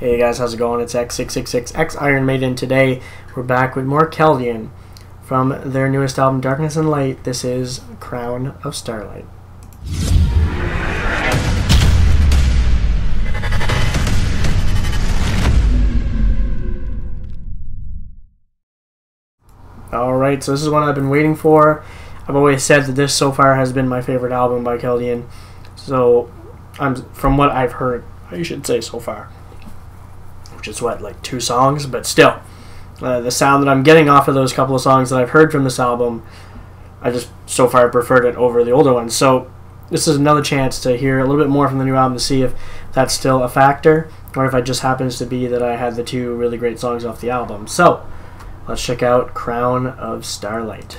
Hey guys, how's it going? It's X666X Iron Maiden. Today we're back with more Keldian from their newest album, Darkness and Light. This is Crown of Starlight. Alright, so this is one I've been waiting for. I've always said that this so far has been my favorite album by Keldian. So, from what I've heard, I should say so far, which is what, like 2 songs, but still, the sound that I'm getting off of those couple of songs that I've heard from this album, I just so far preferred it over the older ones. So this is another chance to hear a little bit more from the new album to see if that's still a factor, or if it just happens to be that I had the 2 really great songs off the album. So let's check out Crown of Starlight.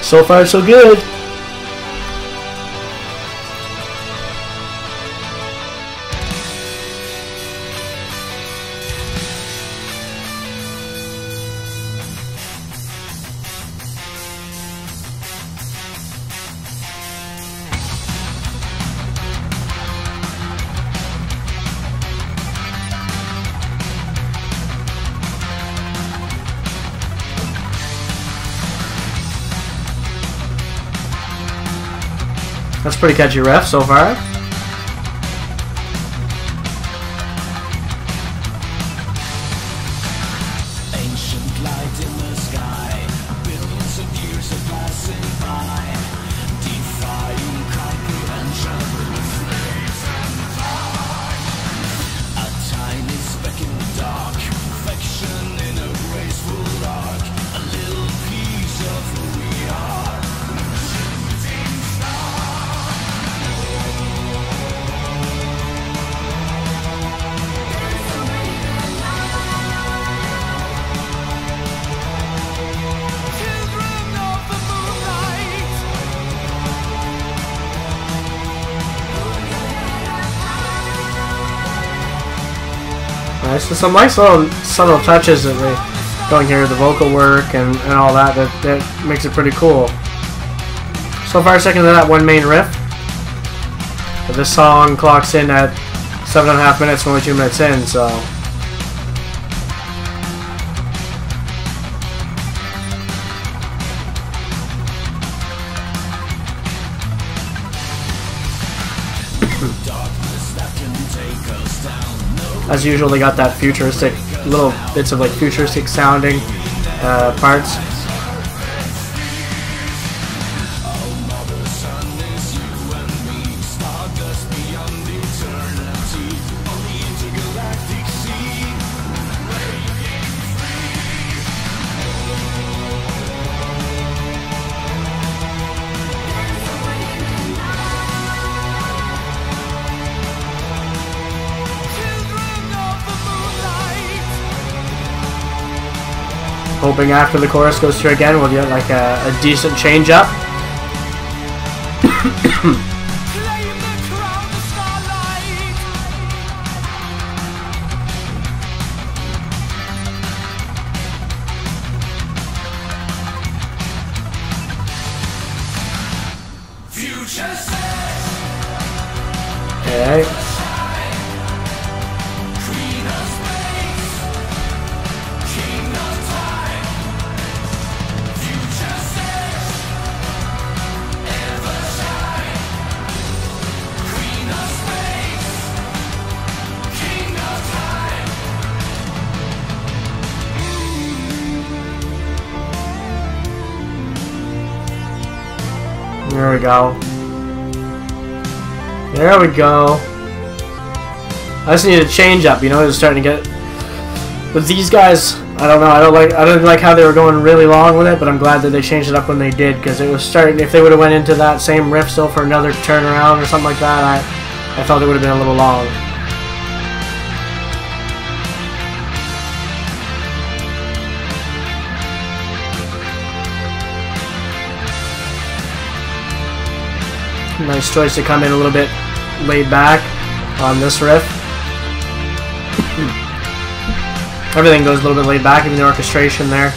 So far, so good. That's pretty catchy riff so far. Ancient light in the sky, billions of years are passing by, defying comprehension. A tiny speck in the dark, perfection in a graceful arc, a little piece of who we are. Nice. There's some nice little subtle touches that we don't hear, the vocal work and all that, that makes it pretty cool. So far, second to that one main riff. But this song clocks in at 7.5 minutes, only 2 minutes in, so. As usual, they got that futuristic, little bits of like futuristic sounding parts. Hoping after the chorus goes through again, we'll get like a decent change up. Okay. There we go. There we go. I just need a change up, you know, it's starting to get with these guys. I don't know, I don't like how they were going really long with it, but I'm glad that they changed it up when they did, because it was starting, if they would have went into that same riff still for another turnaround or something like that, I felt it would have been a little long. Nice choice to come in a little bit laid back on this riff. Everything goes a little bit laid back, even the orchestration there.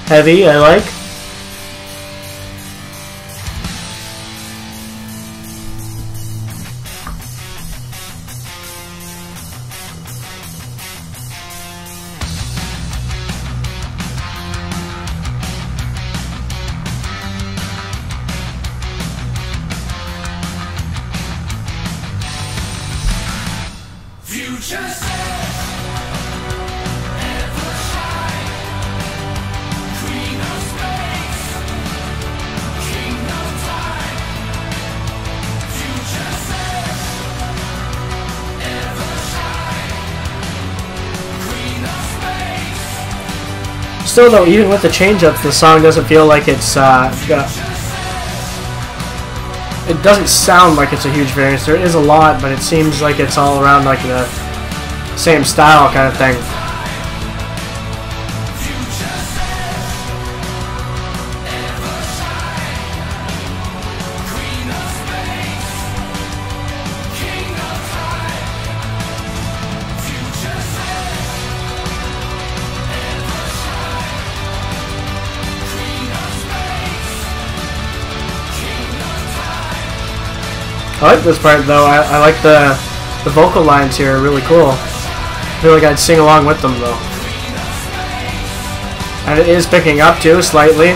Heavy, I like. Still though, even with the change-ups, the song doesn't feel like it's it doesn't sound like it's a huge variance. There is a lot, but it seems like it's all around like the same style kind of thing. I like this part though. I like the vocal lines here are really cool. I feel like I'd sing along with them though. And it is picking up too, slightly.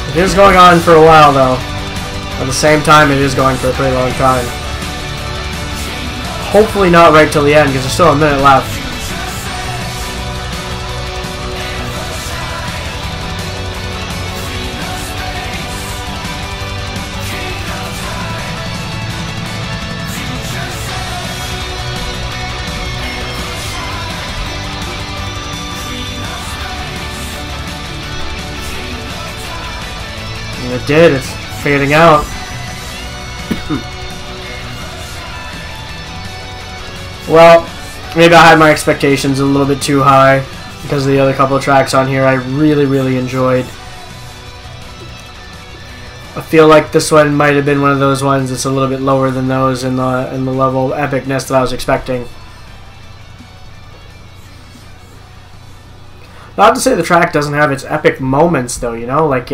It is going on for a while though. At the same time, it is going for a pretty long time. Hopefully not right till the end, because there's still a minute left. And it did, it's fading out. Well, maybe I had my expectations a little bit too high because of the other couple of tracks on here I really enjoyed. I feel like this one might have been one of those ones that's a little bit lower than those in the level of epicness that I was expecting. Not to say the track doesn't have its epic moments though, you know, like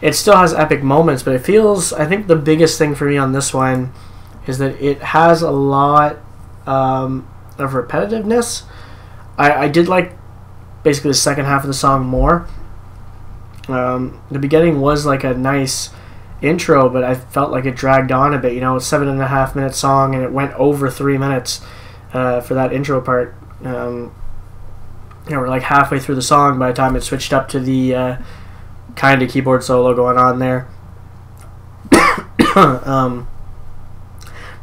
it still has epic moments, but it feels, I think the biggest thing for me on this one is that it has a lot of repetitiveness. I did like basically the second half of the song more. The beginning was like a nice intro, but I felt like it dragged on a bit. You know, it's a 7.5 minute song and it went over 3 minutes for that intro part. You know, we're like halfway through the song by the time it switched up to the kind of keyboard solo going on there.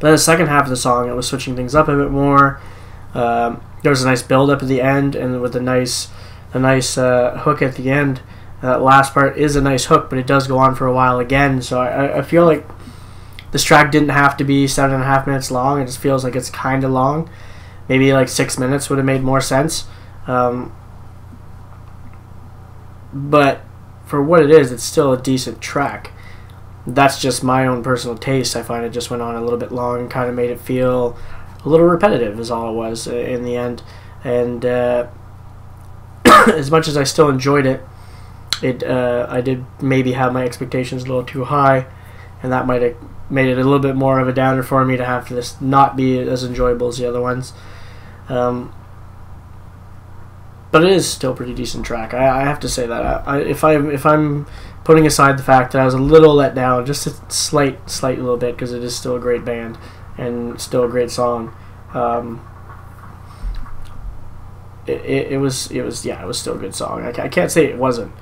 But then the second half of the song, it was switching things up a bit more. There was a nice build up at the end, and with a nice hook at the end. That last part is a nice hook, but it does go on for a while again. So I feel like this track didn't have to be 7.5 minutes long. It just feels like it's kind of long. Maybe like 6 minutes would have made more sense. But for what it is, it's still a decent track. That's just my own personal taste. I find it just went on a little bit long and kind of made it feel a little repetitive is all it was in the end. And as much as I still enjoyed it, I did maybe have my expectations a little too high, and that might have made it a little bit more of a downer for me to have this not be as enjoyable as the other ones. But it is still a pretty decent track. I have to say that. If I'm putting aside the fact that I was a little let down, just a slight little bit, because it is still a great band and still a great song. It was still a good song. I can't say it wasn't,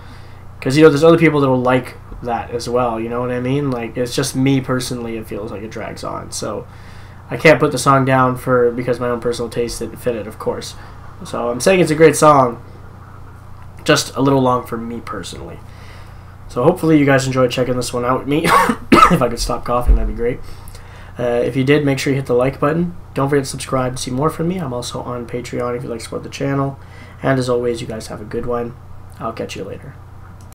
because you know there's other people that will like that as well, you know what I mean? Like, it's just me personally, it feels like it drags on. So I can't put the song down because my own personal taste didn't fit it, of course. So I'm saying it's a great song, just a little long for me personally. So hopefully you guys enjoyed checking this one out with me. If I could stop coughing, that'd be great. If you did, make sure you hit the like button. Don't forget to subscribe to see more from me. I'm also on Patreon if you'd like to support the channel. And as always, you guys have a good one. I'll catch you later.